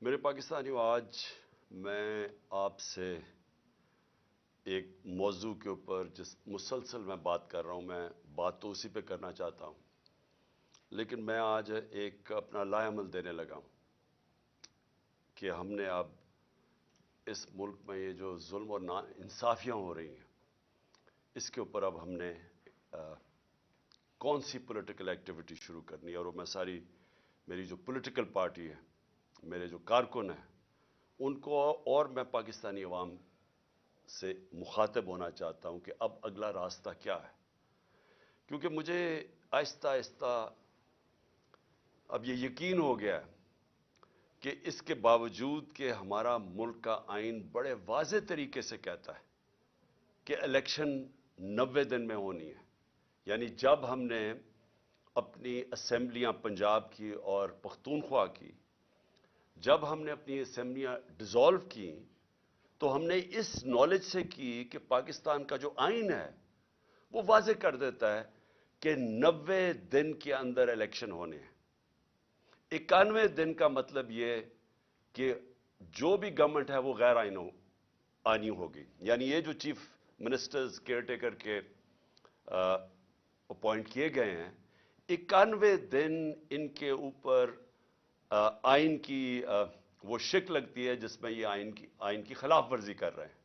میرے پاکستانیوں، آج میں آپ سے ایک موضوع کے اوپر جس مسلسل میں بات کر رہا ہوں، میں بات تو اسی پہ کرنا چاہتا ہوں، لیکن میں آج ایک اپنا لائے عمل دینے لگا ہوں کہ ہم نے اب اس ملک میں یہ جو ظلم اور نا انصافیاں ہو رہی ہیں، اس کے اوپر اب ہم نے کون سی پولیٹیکل ایکٹیویٹی شروع کرنی ہے، اور وہ میں میری جو پولیٹیکل پارٹی ہے، میرے جو کارکن ہیں، ان کو اور میں پاکستانی عوام سے مخاطب ہونا چاہتا ہوں کہ اب اگلا راستہ کیا ہے، کیونکہ مجھے آہستہ آہستہ اب یہ یقین ہو گیا ہے کہ اس کے باوجود کہ ہمارا ملک کا آئین بڑے واضح طریقے سے کہتا ہے کہ الیکشن 90 دن میں ہونی ہے، یعنی جب ہم نے اپنی اسمبلیاں پنجاب کی اور پختونخوا کی، جب ہم نے اپنی اسمبلیاں ڈیزالو کی، تو ہم نے اس نالج سے کی کہ پاکستان کا جو آئین ہے وہ واضح کر دیتا ہے کہ 90 دن کے اندر الیکشن ہونے ہیں۔ 91 دن کا مطلب یہ کہ جو بھی گورنمنٹ ہے وہ غیر آئینی ہوگی، یعنی یہ جو چیف منسٹرز کیئر ٹیکر کے اپوائنٹ کیے گئے ہیں، 91 دن ان کے اوپر آئین کی وہ شک لگتی ہے جس میں یہ آئین کی خلاف ورزی کر رہے ہیں،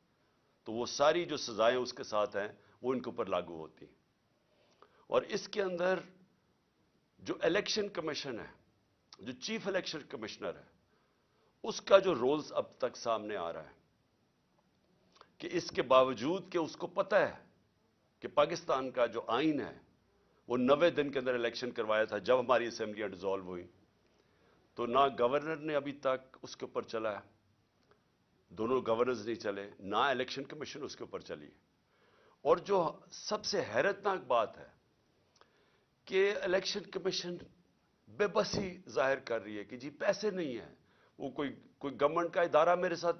تو وہ ساری جو سزائیں اس کے ساتھ ہیں وہ ان کے اوپر لاگو ہوتی ہیں۔ اور اس کے اندر جو الیکشن کمیشن ہے، جو چیف الیکشن کمشنر ہے، اس کا جو رولز اب تک سامنے آ رہا ہے کہ اس کے باوجود کہ اس کو پتہ ہے کہ پاکستان کا جو آئین ہے وہ 90 دن کے اندر الیکشن کروایا تھا جب ہماری اسمبلیاں ڈیزالو ہوئی، تو نہ گورنر نے ابھی تک اس کے اوپر چلا ہے، دونوں گورنرز نہیں چلے، نہ الیکشن کمیشن اس کے اوپر چلی۔ اور جو سب سے حیرتناک بات ہے کہ الیکشن کمیشن بے بسی ظاہر کر رہی ہے کہ جی پیسے نہیں ہیں، وہ کوئی گورنمنٹ کا ادارہ میرے ساتھ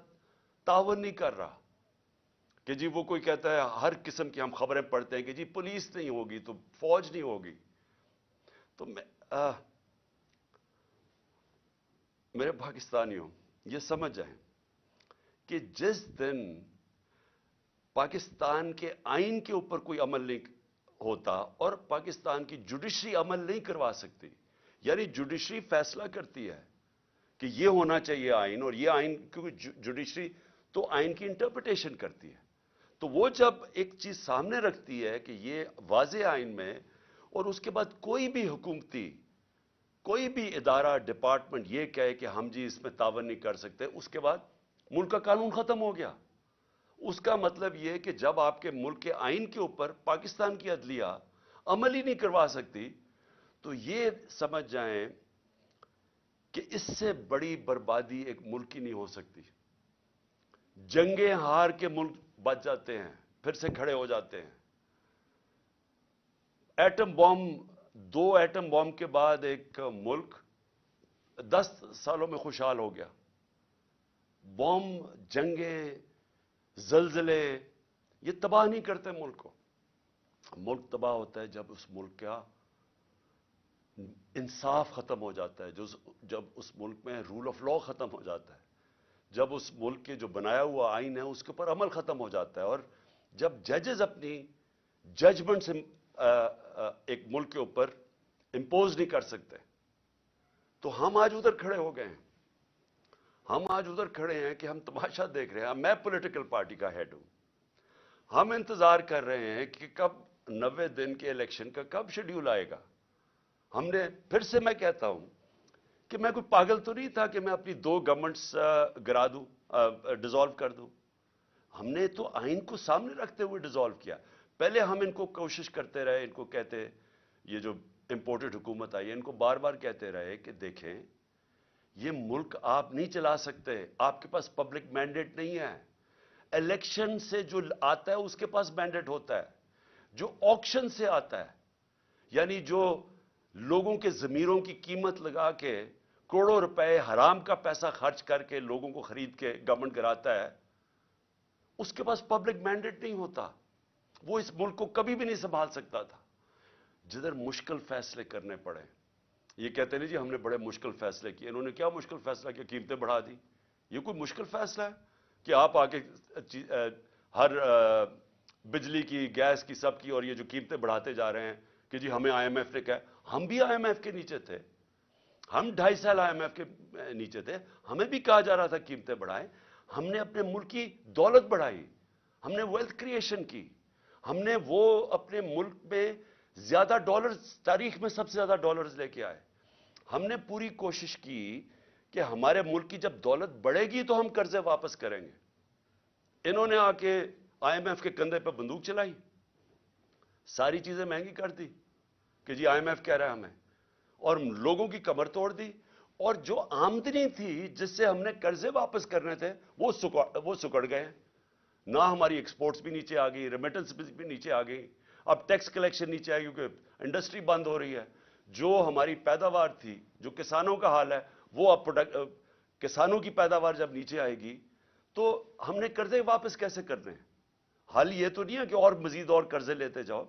تعاون نہیں کر رہا، کہ جی وہ کوئی کہتا ہے، ہر قسم کی ہم خبریں پڑھتے ہیں کہ جی پولیس نہیں ہوگی تو فوج نہیں ہوگی۔ تو میرے پاکستانیوں، یہ سمجھ جائیں کہ جس دن پاکستان کے آئین کے اوپر کوئی عمل نہیں ہوتا اور پاکستان کی جوڈیشری عمل نہیں کروا سکتی، یعنی جوڈیشری فیصلہ کرتی ہے کہ یہ ہونا چاہیے آئین، اور یہ آئین، کیونکہ جوڈیشری تو آئین کی انٹرپریٹیشن کرتی ہے، تو وہ جب ایک چیز سامنے رکھتی ہے کہ یہ واضح آئین میں، اور اس کے بعد کوئی بھی حکومتی کوئی بھی ادارہ ڈپارٹمنٹ یہ کہے کہ ہم جی اس میں تعاون نہیں کر سکتے، اس کے بعد ملک کا قانون ختم ہو گیا۔ اس کا مطلب یہ کہ جب آپ کے ملک کے آئین کے اوپر پاکستان کی عدلیہ عمل ہی نہیں کروا سکتی، تو یہ سمجھ جائیں کہ اس سے بڑی بربادی ایک ملک کی نہیں ہو سکتی۔ جنگیں ہار کے ملک بچ جاتے ہیں، پھر سے کھڑے ہو جاتے ہیں۔ ایٹم بم، 2 ایٹم بم کے بعد ایک ملک 10 سالوں میں خوشحال ہو گیا۔ بم، جنگیں، زلزلے یہ تباہ نہیں کرتے ملک کو۔ ملک تباہ ہوتا ہے جب اس ملک کا انصاف ختم ہو جاتا ہے، جب اس ملک میں رول آف لا ختم ہو جاتا ہے، جب اس ملک کے جو بنایا ہوا آئین ہے اس کے اوپر عمل ختم ہو جاتا ہے، اور جب ججز اپنی ججمنٹ سے ایک ملک کے اوپر امپوز نہیں کر سکتے۔ تو ہم آج ادھر کھڑے ہو گئے ہیں، ہم آج ادھر کھڑے ہیں کہ ہم تماشا دیکھ رہے ہیں۔ میں پولیٹیکل پارٹی کا ہیڈ ہوں، ہم انتظار کر رہے ہیں کہ کب 90 دن کے الیکشن کا کب شیڈیول آئے گا۔ ہم نے پھر سے میں کہتا ہوں کہ میں کوئی پاگل تو نہیں تھا کہ میں اپنی 2 گورنمنٹس گرا دوں، ڈیزالو کر دوں۔ ہم نے تو آئین کو سامنے رکھتے ہوئے ڈیزالو کیا۔ پہلے ہم ان کو کوشش کرتے رہے، ان کو کہتے، یہ جو امپورٹڈ حکومت آئی ہے ان کو بار بار کہتے رہے کہ دیکھیں یہ ملک آپ نہیں چلا سکتے، آپ کے پاس پبلک مینڈیٹ نہیں ہے۔ الیکشن سے جو آتا ہے اس کے پاس مینڈیٹ ہوتا ہے، جو آکشن سے آتا ہے، یعنی جو لوگوں کے ضمیروں کی قیمت لگا کے کروڑوں روپے حرام کا پیسہ خرچ کر کے لوگوں کو خرید کے گورنمنٹ کراتا ہے، اس کے پاس پبلک مینڈیٹ نہیں ہوتا، وہ اس ملک کو کبھی بھی نہیں سنبھال سکتا تھا۔ جدھر مشکل فیصلے کرنے پڑے، یہ کہتے ہیں جی ہم نے بڑے مشکل فیصلے کیے. انہوں نے کیا مشکل فیصلہ کیا؟ قیمتیں بڑھا دی. یہ کوئی مشکل فیصلہ ہے کہ آپ آ کے ہر بجلی کی، گیس کی، سب کی، اور یہ جو قیمتیں بڑھاتے جا رہے ہیں کہ جی ہمیں آئی ایم ایف نے کہا. ہم بھی آئی ایم ایف کے نیچے تھے، ہم 2.5 سال آئی ایم ایف کے نیچے تھے، ہمیں بھی کہا جا رہا تھا قیمتیں بڑھائیں. ہم نے اپنے ملک کی دولت بڑھائی، ہم نے ویلتھ کریشن کی، ہم نے وہ اپنے ملک میں زیادہ ڈالرز، تاریخ میں سب سے زیادہ ڈالرز لے کے آئے. ہم نے پوری کوشش کی کہ ہمارے ملک کی جب دولت بڑھے گی تو ہم قرضے واپس کریں گے. انہوں نے آ کے آئی ایم ایف کے کندھے پہ بندوق چلائی، ساری چیزیں مہنگی کر دی کہ جی آئی ایم ایف کہہ رہا ہے ہمیں، اور لوگوں کی کمر توڑ دی. اور جو آمدنی تھی جس سے ہم نے قرضے واپس کرنے تھے وہ سکڑ گئے. نہ ہماری ایکسپورٹس بھی نیچے آ گئی، ریمیٹنس بھی نیچے آ گئی. اب ٹیکس کلیکشن نیچے آئے کیونکہ انڈسٹری بند ہو رہی ہے. جو ہماری پیداوار تھی، جو کسانوں کا حال ہے، وہ اب کسانوں کی پیداوار جب نیچے آئے گی تو ہم نے قرضے واپس کیسے کرنے ہیں؟ حل یہ تو نہیں ہے کہ اور مزید اور قرضے لیتے جاؤ.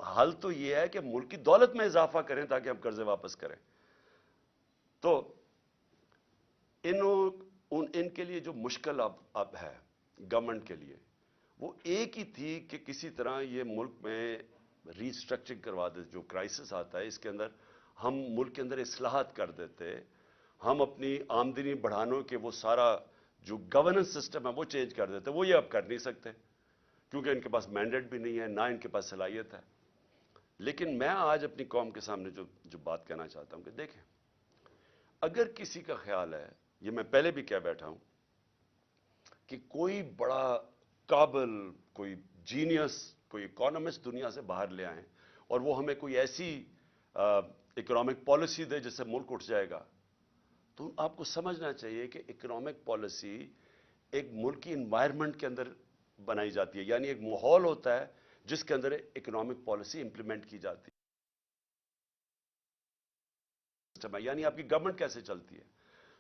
حل تو یہ ہے کہ ملک کی دولت میں اضافہ کریں تاکہ ہم قرضے واپس کریں. تو ان کے لیے جو مشکل اب ہے گورنمنٹ کے لیے، وہ ایک ہی تھی کہ کسی طرح یہ ملک میں ری اسٹرکچرنگ کروا دے. جو کرائسس آتا ہے اس کے اندر ہم ملک کے اندر اصلاحات کر دیتے، ہم اپنی آمدنی بڑھانے کے وہ سارا جو گورننس سسٹم ہے وہ چینج کر دیتے. وہ یہ اب کر نہیں سکتے کیونکہ ان کے پاس مینڈیٹ بھی نہیں ہے، نہ ان کے پاس صلاحیت ہے. لیکن میں آج اپنی قوم کے سامنے جو بات کہنا چاہتا ہوں کہ دیکھیں، اگر کسی کا خیال ہے، یہ میں پہلے بھی کہہ بیٹھا ہوں، کہ کوئی بڑا قابل، کوئی جینیس، کوئی اکانومسٹ دنیا سے باہر لے آئیں اور وہ ہمیں کوئی ایسی اکنامک پالیسی دے جس سے ملک اٹھ جائے گا، تو آپ کو سمجھنا چاہیے کہ اکنامک پالیسی ایک ملکی انوائرمنٹ کے اندر بنائی جاتی ہے. یعنی ایک ماحول ہوتا ہے جس کے اندر اکنامک پالیسی امپلیمنٹ کی جاتی ہے. یعنی آپ کی گورنمنٹ کیسے چلتی ہے.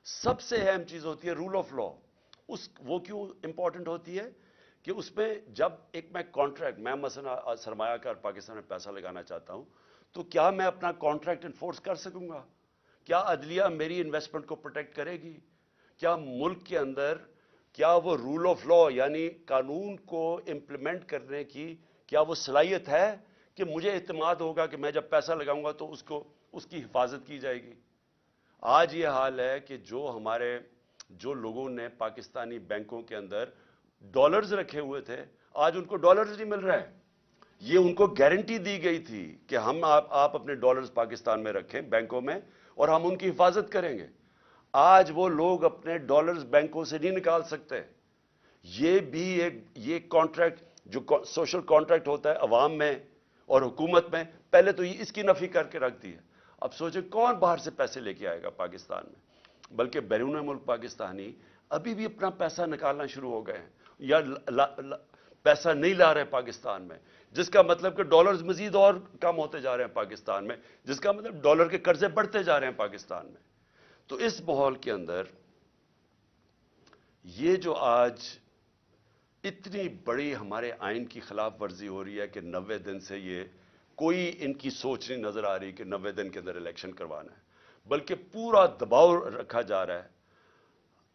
سب سے اہم چیز ہوتی ہے رول آف لا. وہ کیوں امپورٹنٹ ہوتی ہے کہ اس میں جب میں کانٹریکٹ، میں مثلا سرمایہ کار پاکستان میں پیسہ لگانا چاہتا ہوں تو کیا میں اپنا کانٹریکٹ انفورس کر سکوں گا؟ کیا عدلیہ میری انویسٹمنٹ کو پروٹیکٹ کرے گی؟ کیا ملک کے اندر کیا وہ رول آف لا یعنی قانون کو امپلیمنٹ کرنے کی کیا وہ صلاحیت ہے کہ مجھے اعتماد ہوگا کہ میں جب پیسہ لگاؤں گا تو اس کی حفاظت کی جائے گی؟ آج یہ حال ہے کہ جو لوگوں نے پاکستانی بینکوں کے اندر ڈالرز رکھے ہوئے تھے، آج ان کو ڈالرز نہیں مل رہے. یہ ان کو گارنٹی دی گئی تھی کہ آپ اپنے ڈالرز پاکستان میں رکھیں بینکوں میں اور ہم ان کی حفاظت کریں گے. آج وہ لوگ اپنے ڈالرز بینکوں سے نہیں نکال سکتے. یہ بھی یہ کانٹریکٹ جو سوشل کانٹریکٹ ہوتا ہے عوام میں اور حکومت میں، پہلے تو یہ اس کی نفی کر کے رکھ دی ہے. اب سوچیں کون باہر سے پیسے لے کے آئے گا پاکستان میں؟ بلکہ بیرون ملک پاکستانی ابھی بھی اپنا پیسہ نکالنا شروع ہو گئے ہیں یا پیسہ نہیں لا رہے پاکستان میں، جس کا مطلب کہ ڈالرز مزید اور کم ہوتے جا رہے ہیں پاکستان میں، جس کا مطلب ڈالر کے قرضے بڑھتے جا رہے ہیں پاکستان میں. تو اس ماحول کے اندر یہ جو آج اتنی بڑی ہمارے آئین کی خلاف ورزی ہو رہی ہے کہ 90 دن سے یہ کوئی ان کی سوچ نہیں نظر آ رہی کہ 90 دن کے اندر الیکشن کروانا ہے، بلکہ پورا دباؤ رکھا جا رہا ہے،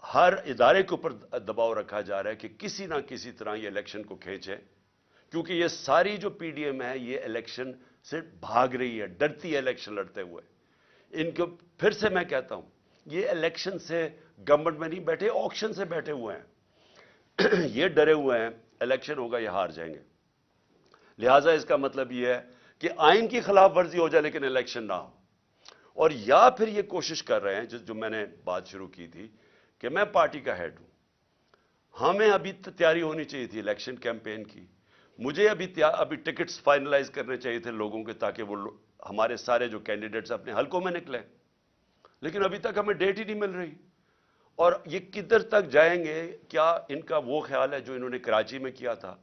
ہر ادارے کے اوپر دباؤ رکھا جا رہا ہے کہ کسی نہ کسی طرح یہ الیکشن کو کھینچے. کیونکہ یہ ساری جو پی ڈی ایم ہے یہ الیکشن سے بھاگ رہی ہے، ڈرتی ہے الیکشن لڑتے ہوئے. ان کو پھر سے میں کہتا ہوں، یہ الیکشن سے گورنمنٹ میں نہیں بیٹھے، آکشن سے بیٹھے ہوئے ہیں. یہ ڈرے ہوئے ہیں الیکشن ہوگا یہ ہار جائیں گے. لہٰذا اس کا مطلب یہ ہے کہ آئین کی خلاف ورزی ہو جائے لیکن الیکشن نہ ہو. اور یا پھر یہ کوشش کر رہے ہیں جو میں نے بات شروع کی تھی کہ میں پارٹی کا ہیڈ ہوں، ہمیں ابھی تیاری ہونی چاہیے تھی الیکشن کیمپین کی، مجھے ابھی ٹکٹس فائنلائز کرنے چاہیے تھے لوگوں کے تاکہ وہ ہمارے سارے جو کینڈیڈیٹس اپنے حلقوں میں نکلیں، لیکن ابھی تک ہمیں ڈیٹ ہی نہیں مل رہی. اور یہ کدھر تک جائیں گے؟ کیا ان کا وہ خیال ہے جو انہوں نے کراچی میں کیا تھا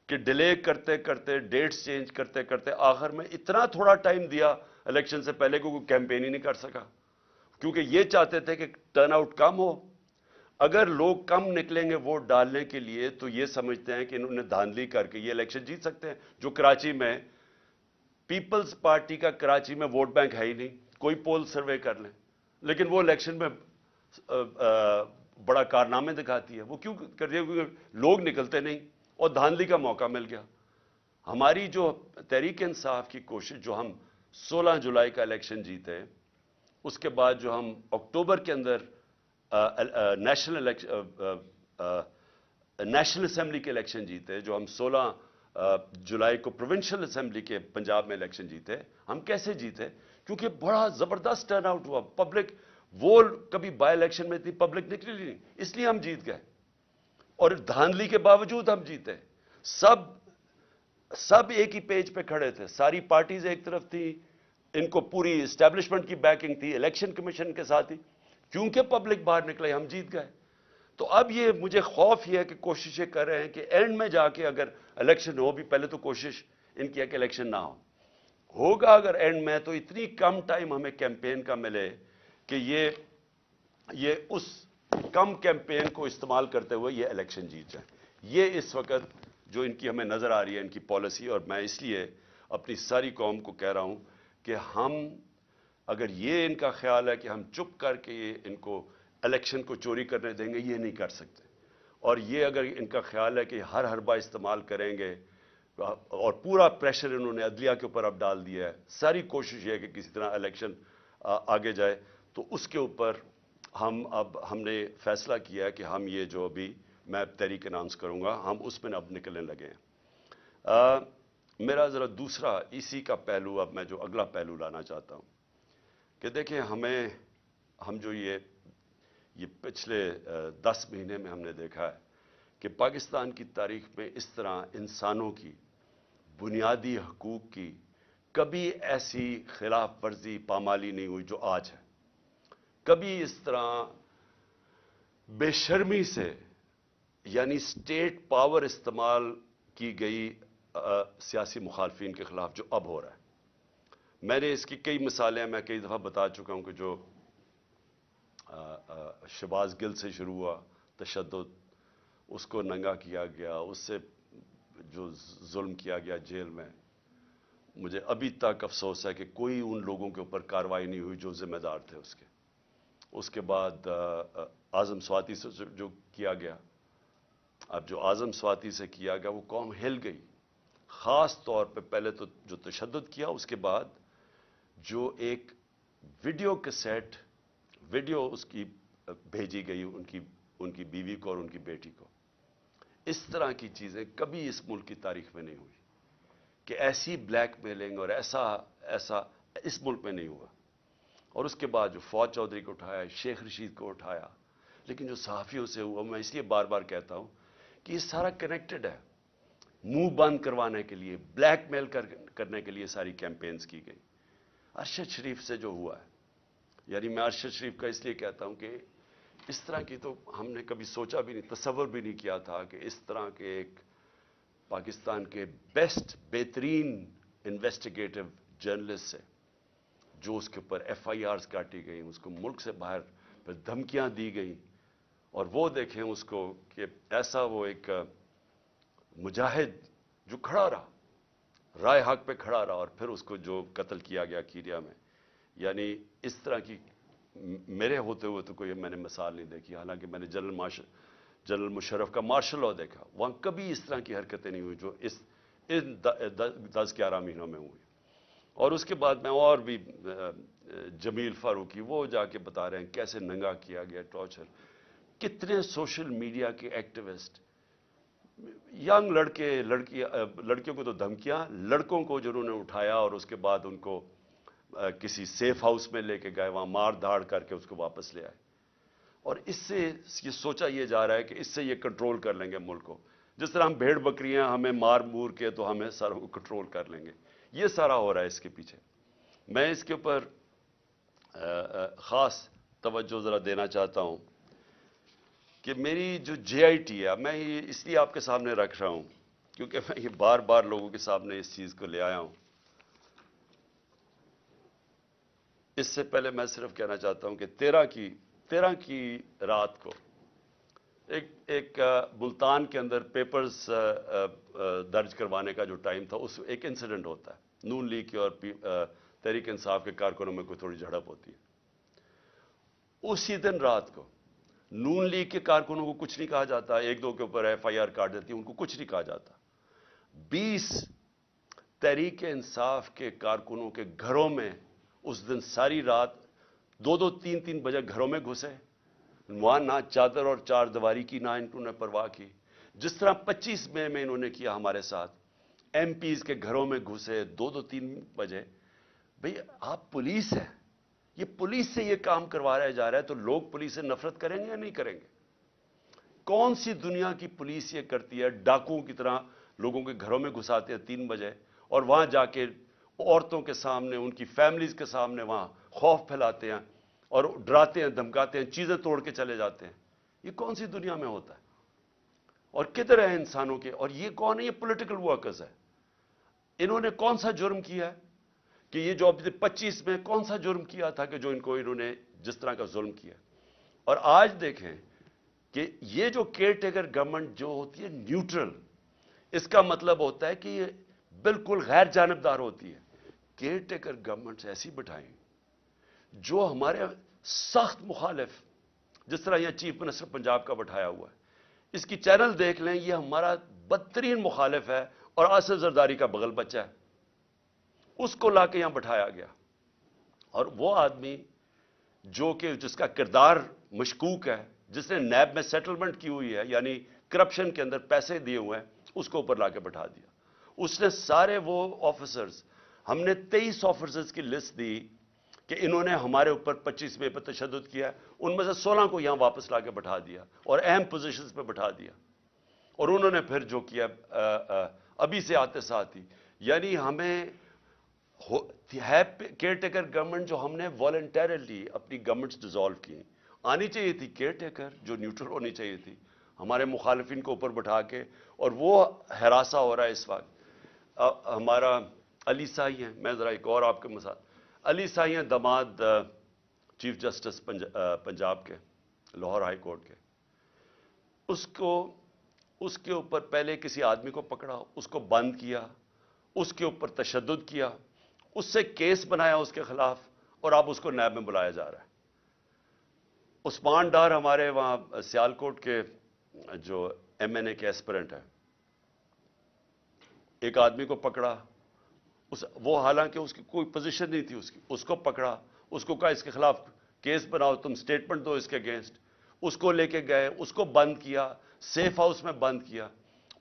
کہ ڈیلے کرتے کرتے، ڈیٹس چینج کرتے کرتے آخر میں اتنا تھوڑا ٹائم دیا الیکشن سے پہلے کو کوئی کیمپین ہی نہیں کر سکا، کیونکہ یہ چاہتے تھے کہ ٹرن آؤٹ کم ہو. اگر لوگ کم نکلیں گے ووٹ ڈالنے کے لیے تو یہ سمجھتے ہیں کہ انہوں نے دھاندلی کر کے یہ الیکشن جیت سکتے ہیں. جو کراچی میں پیپلز پارٹی کا کراچی میں ووٹ بینک ہے ہی نہیں، کوئی پول سروے کر لیں، لیکن وہ الیکشن میں بڑا کارنامے دکھاتی ہے. وہ کیوں کرتی ہے؟ کیونکہ لوگ نکلتے نہیں اور دھاندلی کا موقع مل گیا. ہماری جو تحریک انصاف کی کوشش، جو ہم 16 جولائی کا الیکشن جیتے، اس کے بعد جو ہم اکتوبر کے اندر نیشنل اسمبلی کے الیکشن جیتے، جو ہم 16 جولائی کو پروونشل اسمبلی کے پنجاب میں الیکشن جیتے، ہم کیسے جیتے؟ کیونکہ بڑا زبردست ٹرن آؤٹ ہوا. پبلک، وہ کبھی بائی الیکشن میں اتنی پبلک نکلی نہیں، اس لیے ہم جیت گئے. اور دھاندلی کے باوجود ہم جیتے. سب ایک ہی پیج پہ کھڑے تھے، ساری پارٹیز ایک طرف تھی، ان کو پوری اسٹیبلشمنٹ کی بیکنگ تھی، الیکشن کمیشن کے ساتھ ہی. کیونکہ پبلک باہر نکلے، ہم جیت گئے. تو اب یہ مجھے خوف یہ ہے کہ کوششیں کر رہے ہیں کہ اینڈ میں جا کے اگر الیکشن ہو، بھی پہلے تو کوشش ان کی ہے کہ الیکشن نہ ہوگا اگر اینڈ میں، تو اتنی کم ٹائم ہمیں کیمپین کا ملے کہ یہ اس کم کیمپین کو استعمال کرتے ہوئے یہ الیکشن جیت جائیں. یہ اس وقت جو ان کی ہمیں نظر آ رہی ہے، ان کی پالیسی. اور میں اس لیے اپنی ساری قوم کو کہہ رہا ہوں کہ ہم، اگر یہ ان کا خیال ہے کہ ہم چپ کر کے ان کو الیکشن کو چوری کرنے دیں گے، یہ نہیں کر سکتے. اور یہ اگر ان کا خیال ہے کہ ہر حربہ استعمال کریں گے، اور پورا پریشر انہوں نے عدلیہ کے اوپر اب ڈال دیا ہے، ساری کوشش یہ ہے کہ کسی طرح الیکشن آگے جائے، تو اس کے اوپر ہم نے فیصلہ کیا ہے کہ ہم یہ جو ابھی میں تحریک اناؤنس کروں گا، ہم اس میں اب نکلنے لگے ہیں. میرا ذرا دوسرا اسی کا پہلو، اب میں جو اگلا پہلو لانا چاہتا ہوں کہ دیکھیں، ہم جو یہ پچھلے 10 مہینے میں ہم نے دیکھا ہے کہ پاکستان کی تاریخ میں اس طرح انسانوں کی بنیادی حقوق کی کبھی ایسی خلاف ورزی، پامالی نہیں ہوئی جو آج ہے. کبھی اس طرح بے شرمی سے، یعنی اسٹیٹ پاور استعمال کی گئی سیاسی مخالفین کے خلاف جو اب ہو رہا ہے. میں نے اس کی کئی مثالیں میں کئی دفعہ بتا چکا ہوں کہ جو شہباز گل سے شروع ہوا تشدد، اس کو ننگا کیا گیا، اس سے جو ظلم کیا گیا جیل میں، مجھے ابھی تک افسوس ہے کہ کوئی ان لوگوں کے اوپر کارروائی نہیں ہوئی جو ذمہ دار تھے اس کے. اس کے بعد اعظم سواتی سے جو کیا گیا، اب جو اعظم سواتی سے کیا گیا، وہ قوم ہل گئی. خاص طور پہ پہلے تو جو تشدد کیا، اس کے بعد جو ایک ویڈیو کیسیٹ، ویڈیو اس کی بھیجی گئی ان کی بیوی کو اور ان کی بیٹی کو. اس طرح کی چیزیں کبھی اس ملک کی تاریخ میں نہیں ہوئی کہ ایسی بلیک میلنگ اور ایسا اس ملک میں نہیں ہوا. اور اس کے بعد جو فواد چودھری کو اٹھایا، شیخ رشید کو اٹھایا، لیکن جو صحافیوں سے ہوا، میں اس لیے بار بار کہتا ہوں کہ یہ سارا کنیکٹڈ ہے. منہ بند کروانے کے لیے، بلیک میل کرنے کے لیے ساری کیمپینز کی گئی. ارشد شریف سے جو ہوا ہے، یعنی میں ارشد شریف کا اس لیے کہتا ہوں کہ اس طرح کی تو ہم نے کبھی سوچا بھی نہیں، تصور بھی نہیں کیا تھا کہ اس طرح کے ایک پاکستان کے بہترین انویسٹیگیٹو جرنلسٹ سے، جو اس کے اوپر ایف آئی آرز کاٹی گئیں، اس کو ملک سے باہر پھر دھمکیاں دی گئیں، اور وہ دیکھیں اس کو کہ ایسا وہ ایک مجاہد جو کھڑا رہا، رائے حق پہ کھڑا رہا، اور پھر اس کو جو قتل کیا گیا کیریا میں. یعنی اس طرح کی میرے ہوتے ہوئے تو کوئی میں نے مثال نہیں دیکھی. حالانکہ میں نے جنرل مشرف کا مارشل لاء دیکھا، وہاں کبھی اس طرح کی حرکتیں نہیں ہوئی جو ان 10-11 مہینوں میں ہوئی. اور اس کے بعد میں اور بھی جمیل فاروقی، وہ جا کے بتا رہے ہیں کیسے ننگا کیا گیا، ٹارچر. کتنے سوشل میڈیا کے ایکٹیوسٹ، ینگ لڑکیوں کو تو دھمکیاں، لڑکوں کو جنہوں نے اٹھایا اور اس کے بعد ان کو کسی سیف ہاؤس میں لے کے گئے، وہاں مار دھاڑ کر کے اس کو واپس لے آئے. اور اس سے یہ سوچا یہ جا رہا ہے کہ اس سے یہ کنٹرول کر لیں گے ملک کو. جس طرح ہم بھیڑ بکریاں ہمیں مار مور کے تو ہمیں ساروں کو کنٹرول کر لیں گے. یہ سارا ہو رہا ہے اس کے پیچھے. میں اس کے اوپر خاص توجہ ذرا دینا چاہتا ہوں کہ میری جو جے آئی ٹی ہے، میں یہ اس لیے آپ کے سامنے رکھ رہا ہوں کیونکہ میں یہ بار بار لوگوں کے سامنے اس چیز کو لے آیا ہوں. اس سے پہلے میں صرف کہنا چاہتا ہوں کہ 13 کی رات کو ایک ملتان کے اندر پیپرز درج کروانے کا جو ٹائم تھا، اس ایک انسیڈنٹ ہوتا ہے، نون لیگ کے اور تحریک انصاف کے کارکنوں میں کوئی تھوڑی جھڑپ ہوتی ہے۔ اسی دن رات کو نون لیگ کے کارکنوں کو کچھ نہیں کہا جاتا، ایک دو کے اوپر ایف آئی آر کاٹ دیتی ہے، ان کو کچھ نہیں کہا جاتا۔ 20 تحریک انصاف کے کارکنوں کے گھروں میں اس دن ساری رات 2-2 3-3 بجے گھروں میں گھسے، وہاں نہ چادر اور چار دیواری کی نہ انہوں نے پرواہ کی، جس طرح 25 مئی میں انہوں نے کیا ہمارے ساتھ، ایم پیز کے گھروں میں گھسے 2-2 3 بجے۔ بھئی آپ پولیس ہیں، یہ پولیس سے یہ کام کروایا جا رہا ہے، تو لوگ پولیس سے نفرت کریں گے یا نہیں کریں گے؟ کون سی دنیا کی پولیس یہ کرتی ہے؟ ڈاکوؤں کی طرح لوگوں کے گھروں میں گھساتے ہیں 3 بجے، اور وہاں جا کے عورتوں کے سامنے، ان کی فیملیز کے سامنے وہاں خوف پھیلاتے ہیں اور ڈراتے ہیں، دھمکاتے ہیں، چیزیں توڑ کے چلے جاتے ہیں۔ یہ کون سی دنیا میں ہوتا ہے؟ اور کدھر ہے انسانوں کے؟ اور یہ کون ہے؟ یہ پولیٹیکل ورکرز ہے۔ انہوں نے کون سا جرم کیا ہے کہ یہ جو 25 میں کون سا جرم کیا تھا کہ جو انہوں نے جس طرح کا ظلم کیا؟ اور آج دیکھیں کہ یہ جو کیئر ٹیکر گورنمنٹ جو ہوتی ہے نیوٹرل، اس کا مطلب ہوتا ہے کہ یہ بالکل غیر جانبدار ہوتی ہے۔ کیئر ٹیکر گورنمنٹ ایسی بٹھائیں جو ہمارے سخت مخالف، جس طرح یہ چیف منسٹر پنجاب کا بٹھایا ہوا ہے، اس کی چینل دیکھ لیں، یہ ہمارا بدترین مخالف ہے اور آصف زرداری کا بغل بچہ ہے، اس کو لا کے یہاں بٹھایا گیا۔ اور وہ آدمی جو کہ جس کا کردار مشکوک ہے، جس نے نیب میں سیٹلمنٹ کی ہوئی ہے، یعنی کرپشن کے اندر پیسے دیے ہوئے ہیں، اس کو اوپر لا کے بٹھا دیا۔ اس نے سارے وہ آفیسرز، ہم نے 23 آفیسرز کی لسٹ دی کہ انہوں نے ہمارے اوپر 25 مئی پر تشدد کیا، ان میں سے 16 کو یہاں واپس لا کے بٹھا دیا اور اہم پوزیشنز پہ بٹھا دیا۔ اور انہوں نے پھر جو کیا ابھی سے آتے ساتھ ہی، یعنی ہمیں ہے کیئر ٹیکر گورنمنٹ جو ہم نے والنٹیرلی اپنی گورنمنٹس ڈیزالو کی، آنی چاہیے تھی کیئر ٹیکر جو نیوٹرل ہونی چاہیے تھی، ہمارے مخالفین کو اوپر بٹھا کے، اور وہ ہراساں ہو رہا ہے اس وقت۔ ہمارا علی سائی ہیں، میں ذرا ایک اور آپ کے مثال، علی سائی ہیں داماد چیف جسٹس پنجاب کے، لاہور ہائی کورٹ کے، اس کے اوپر پہلے کسی آدمی کو پکڑا، اس کو بند کیا، اس کے اوپر تشدد کیا، اس سے کیس بنایا اس کے خلاف، اور اب اس کو نیب میں بلایا جا رہا ہے۔ عثمان ڈار ہمارے وہاں سیالکوٹ کے جو ایم این اے کے ایسپرنٹ ہے، ایک آدمی کو پکڑا، وہ حالانکہ اس کی کوئی پوزیشن نہیں تھی، اس کو پکڑا، اس کو کہا اس کے خلاف کیس بناؤ، تم سٹیٹمنٹ دو اس کے اگینسٹ، اس کو لے کے گئے، اس کو بند کیا، سیف ہاؤس میں بند کیا،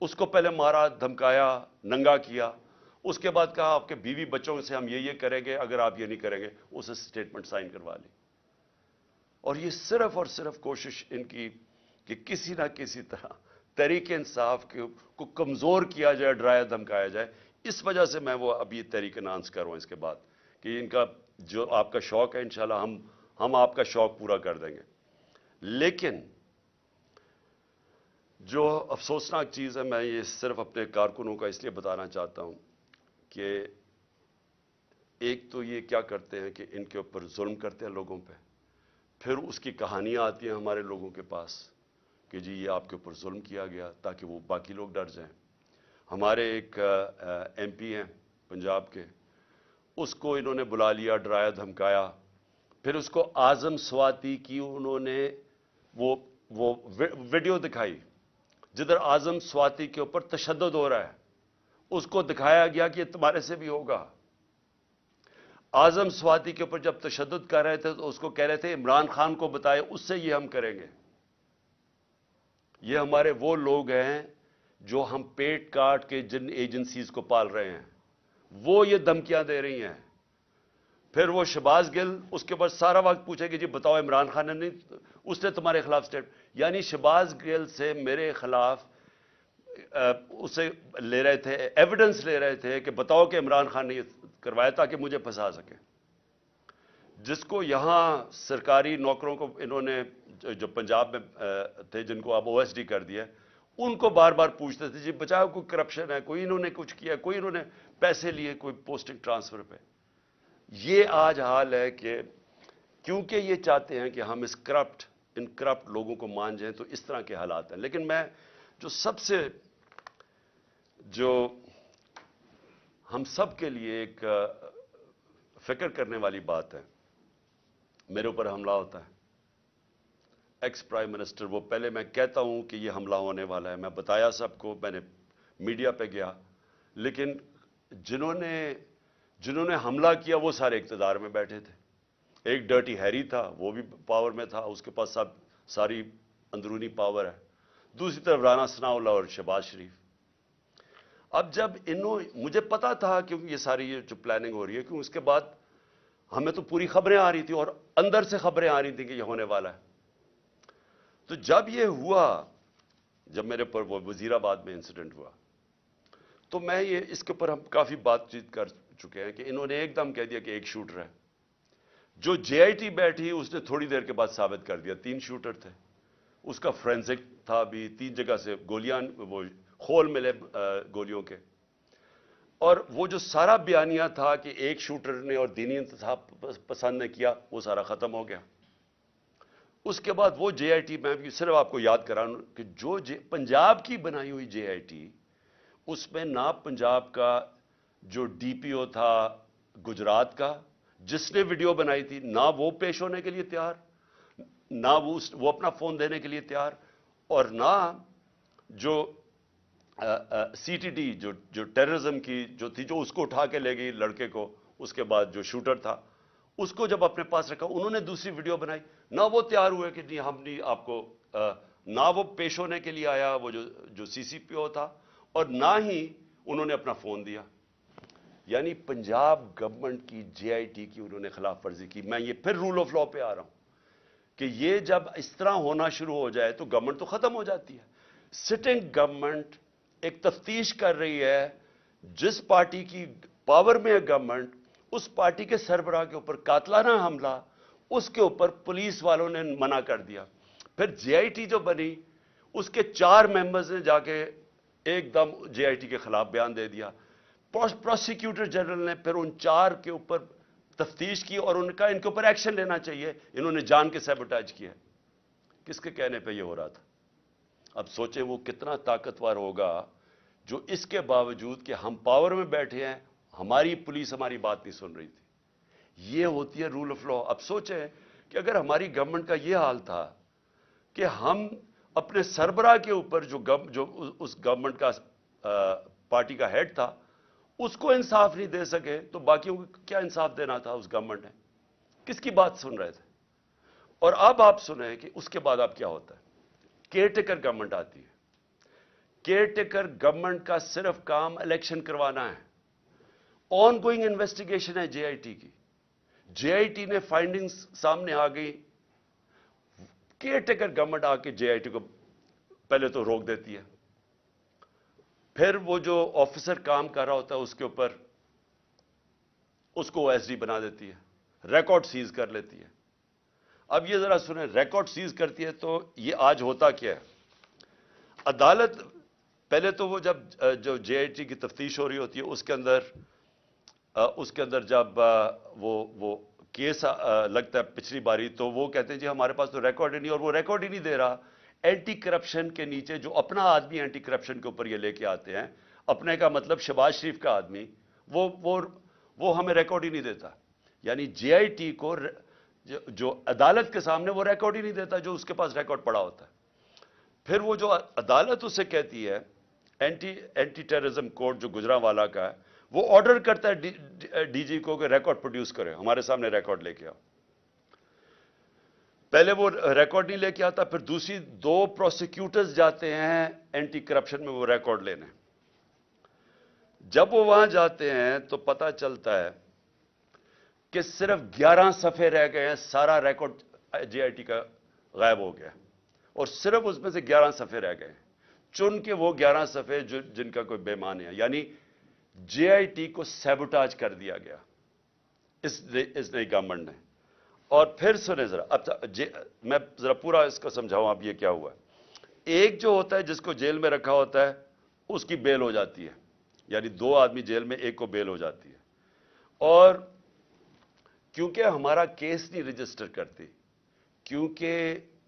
اس کو پہلے مارا، دھمکایا، ننگا کیا، اس کے بعد کہا آپ کے بیوی بچوں سے ہم یہ کریں گے، اگر آپ یہ نہیں کریں گے، اسے سٹیٹمنٹ سائن کروا لی۔ اور یہ صرف اور صرف کوشش ان کی کہ کسی نہ کسی طرح تحریک انصاف کو کمزور کیا جائے، ڈرایا دھمکایا جائے۔ اس وجہ سے میں وہ ابھی تحریک اناؤنس کر رہا ہوں اس کے بعد کہ ان کا جو آپ کا شوق ہے انشاءاللہ ہم آپ کا شوق پورا کر دیں گے۔ لیکن جو افسوسناک چیز ہے، میں یہ صرف اپنے کارکنوں کا اس لیے بتانا چاہتا ہوں کہ ایک تو یہ کیا کرتے ہیں کہ ان کے اوپر ظلم کرتے ہیں لوگوں پہ، پھر اس کی کہانیاں آتی ہیں ہمارے لوگوں کے پاس کہ جی یہ آپ کے اوپر ظلم کیا گیا تاکہ وہ باقی لوگ ڈر جائیں۔ ہمارے ایک ایم پی ہیں پنجاب کے، اس کو انہوں نے بلا لیا، ڈرایا دھمکایا، پھر اس کو اعظم سواتی کی انہوں نے وہ ویڈیو دکھائی جدھر اعظم سواتی کے اوپر تشدد ہو رہا ہے، اس کو دکھایا گیا کہ یہ تمہارے سے بھی ہوگا۔ اعظم سواتی کے اوپر جب تشدد کر رہے تھے تو اس کو کہہ رہے تھے عمران خان کو بتائے، اس سے یہ ہم کریں گے۔ یہ ہمارے وہ لوگ ہیں جو ہم پیٹ کاٹ کے جن ایجنسیز کو پال رہے ہیں، وہ یہ دھمکیاں دے رہی ہیں۔ پھر وہ شہباز گل اس کے بعد سارا وقت پوچھے کہ جی بتاؤ عمران خان نے نہیں، اس نے تمہارے خلاف سٹیٹ، یعنی شہباز گل سے میرے خلاف اسے لے رہے تھے، ایویڈنس لے رہے تھے کہ بتاؤ کہ عمران خان نے یہ کروایا تاکہ مجھے پھنسا سکے۔ جس کو یہاں سرکاری نوکروں کو انہوں نے جو پنجاب میں تھے جن کو اب او ایس ڈی کر دیا، ان کو بار بار پوچھتے تھے جی بچاؤ کوئی کرپشن ہے، کوئی انہوں نے کچھ کیا، کوئی انہوں نے پیسے لیے کوئی پوسٹنگ ٹرانسفر پہ۔ یہ آج حال ہے کہ کیونکہ یہ چاہتے ہیں کہ ہم اس کرپٹ ان کرپٹ لوگوں کو مان جائیں تو اس طرح کے حالات ہیں. لیکن میں جو سب سے جو ہم سب کے لیے ایک فکر کرنے والی بات ہے، میرے اوپر حملہ ہوتا ہے، ایکس پرائم منسٹر، وہ پہلے میں کہتا ہوں کہ یہ حملہ ہونے والا ہے، میں بتایا سب کو، میں نے میڈیا پہ گیا، لیکن جنہوں نے حملہ کیا وہ سارے اقتدار میں بیٹھے تھے. ایک ڈرٹی ہیری تھا، وہ بھی پاور میں تھا، اس کے پاس ساری اندرونی پاور ہے. دوسری طرف رانا ثناء اللہ اور شہباز شریف. اب جب مجھے پتا تھا کہ یہ ساری جو پلاننگ ہو رہی ہے، کیوں اس کے بعد ہمیں تو پوری خبریں آ رہی تھی اور اندر سے خبریں آ رہی تھیں کہ یہ ہونے والا ہے. تو جب یہ ہوا، جب میرے پر وہ وزیر آباد میں انسیڈنٹ ہوا، تو میں اس کے اوپر ہم کافی بات چیت کر چکے ہیں کہ انہوں نے ایک دم کہہ دیا کہ ایک شوٹر ہے. جو جے آئی ٹی بیٹھی اس نے تھوڑی دیر کے بعد ثابت کر دیا 3 شوٹر تھے. اس کا فرینزک تھا بھی، 3 جگہ سے گولیاں، وہ خول ملے گولیوں کے. اور وہ جو سارا بیانیہ تھا کہ ایک شوٹر نے اور دینی انتصاب پسند نے کیا، وہ سارا ختم ہو گیا. اس کے بعد وہ جے آئی ٹی، میں بھی صرف آپ کو یاد کراؤں کہ جو پنجاب کی بنائی ہوئی جے آئی ٹی، اس میں نہ پنجاب کا جو ڈی پی او تھا گجرات کا، جس نے ویڈیو بنائی تھی، نہ وہ پیش ہونے کے لیے تیار، نہ وہ اپنا فون دینے کے لیے تیار، اور نہ جو سی ٹی ڈی جو ٹیررزم کی جو تھی، جو اس کو اٹھا کے لے گئی لڑکے کو، اس کے بعد جو شوٹر تھا اس کو جب اپنے پاس رکھا، انہوں نے دوسری ویڈیو بنائی، نہ وہ تیار ہوئے کہ نہیں ہم نہیں آپ کو، نہ وہ پیش ہونے کے لیے آیا وہ جو سی سی پی او تھا، اور نہ ہی انہوں نے اپنا فون دیا. یعنی پنجاب گورنمنٹ کی جے آئی ٹی کی انہوں نے خلاف ورزی کی. میں یہ پھر رول آف لا پہ آ رہا ہوں کہ یہ جب اس طرح ہونا شروع ہو جائے تو گورنمنٹ تو ختم ہو جاتی ہے. سٹنگ گورنمنٹ ایک تفتیش کر رہی ہے، جس پارٹی کی پاور میں ہے گورنمنٹ، اس پارٹی کے سربراہ کے اوپر قاتلانہ حملہ، اس کے اوپر پولیس والوں نے منع کر دیا. پھر جے آئی ٹی جو بنی، اس کے 4 ممبرز نے جا کے ایک دم جے آئی ٹی کے خلاف بیان دے دیا. پروسیکیوٹر جنرل نے پھر ان 4 کے اوپر تفتیش کی اور ان کا ان کے اوپر ایکشن لینا چاہیے، انہوں نے جان کے سیبوٹاج کیا. کس کے کہنے پہ یہ ہو رہا تھا؟ اب سوچیں وہ کتنا طاقتور ہوگا جو اس کے باوجود کہ ہم پاور میں بیٹھے ہیں، ہماری پولیس ہماری بات نہیں سن رہی تھی. یہ ہوتی ہے رول آف لا. اب سوچیں کہ اگر ہماری گورنمنٹ کا یہ حال تھا کہ ہم اپنے سربراہ کے اوپر جو اس گورنمنٹ کا پارٹی کا ہیڈ تھا، اس کو انصاف نہیں دے سکے تو باقیوں کو کیا انصاف دینا تھا؟ اس گورنمنٹ نے کس کی بات سن رہے تھے؟ اور اب آپ سنیں کہ اس کے بعد اب کیا ہوتا ہے. کیئر ٹیکر گورنمنٹ آتی ہے. کیئر ٹیکر گورنمنٹ کا صرف کام الیکشن کروانا ہے. آن گوئنگ انویسٹیگیشن ہے جے آئی ٹی کی. جے آئی ٹی نے فائنڈنگز سامنے آ گئی، کیئر ٹیکر گورنمنٹ آ کے جے آئی ٹی کو پہلے تو روک دیتی ہے. پھر وہ جو آفیسر کام کر رہا ہوتا ہے اس کے اوپر اس کو ایس ڈی بنا دیتی ہے، ریکارڈ سیز کر لیتی ہے. اب یہ ذرا سنیں، ریکارڈ سیز کرتی ہے تو یہ آج ہوتا کیا ہے؟ عدالت پہلے تو وہ جو جے آئی ٹی کی تفتیش ہو رہی ہوتی ہے، اس کے اندر جب وہ کیس لگتا ہے پچھلی باری، تو وہ کہتے ہیں جی ہمارے پاس تو ریکارڈ ہی نہیں، اور وہ ریکارڈ ہی نہیں دے رہا. اینٹی کرپشن کے نیچے جو اپنا آدمی اینٹی کرپشن کے اوپر یہ لے کے آتے ہیں، اپنے کا مطلب شہباز شریف کا آدمی، وہ ہمیں ریکارڈ ہی نہیں دیتا. یعنی جے آئی ٹی کو جو عدالت کے سامنے وہ ریکارڈ ہی نہیں دیتا جو اس کے پاس ریکارڈ پڑا ہوتا ہے. پھر وہ جو عدالت اسے کہتی ہے، اینٹی ٹیررزم کورٹ جو گجرانوالہ کا ہے، وہ آرڈر کرتا ہے ڈی جی کو کہ ریکارڈ پروڈیوس کرے، ہمارے سامنے ریکارڈ لے کے آؤ. پہلے وہ ریکارڈ نہیں لے کے آتا، پھر دوسری 2 پروسیکیوٹرز جاتے ہیں اینٹی کرپشن میں وہ ریکارڈ لینے. جب وہ وہاں جاتے ہیں تو پتہ چلتا ہے کہ صرف 11 صفحے رہ گئے ہیں، سارا ریکارڈ جے آئی ٹی کا غائب ہو گیا، اور صرف اس میں سے 11 صفحے رہ گئے ہیں. چن کے وہ 11 صفحے جن کا کوئی بے معنی ہے. یعنی جے آئی ٹی کو سیبوٹاج کر دیا گیا اس نئی گورنمنٹ نے. اور پھر سنیں ذرا، اب میں ذرا پورا اس کو سمجھاؤں اب یہ کیا ہوا ہے. ایک جو ہوتا ہے جس کو جیل میں رکھا ہوتا ہے، اس کی بیل ہو جاتی ہے. یعنی 2 آدمی جیل میں، ایک کو بیل ہو جاتی ہے. اور کیونکہ ہمارا کیس نہیں رجسٹر کرتی، کیونکہ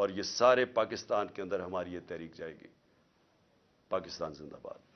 اور یہ سارے پاکستان کے اندر ہماری یہ تحریک جائے گی۔ پاکستان زندہ باد۔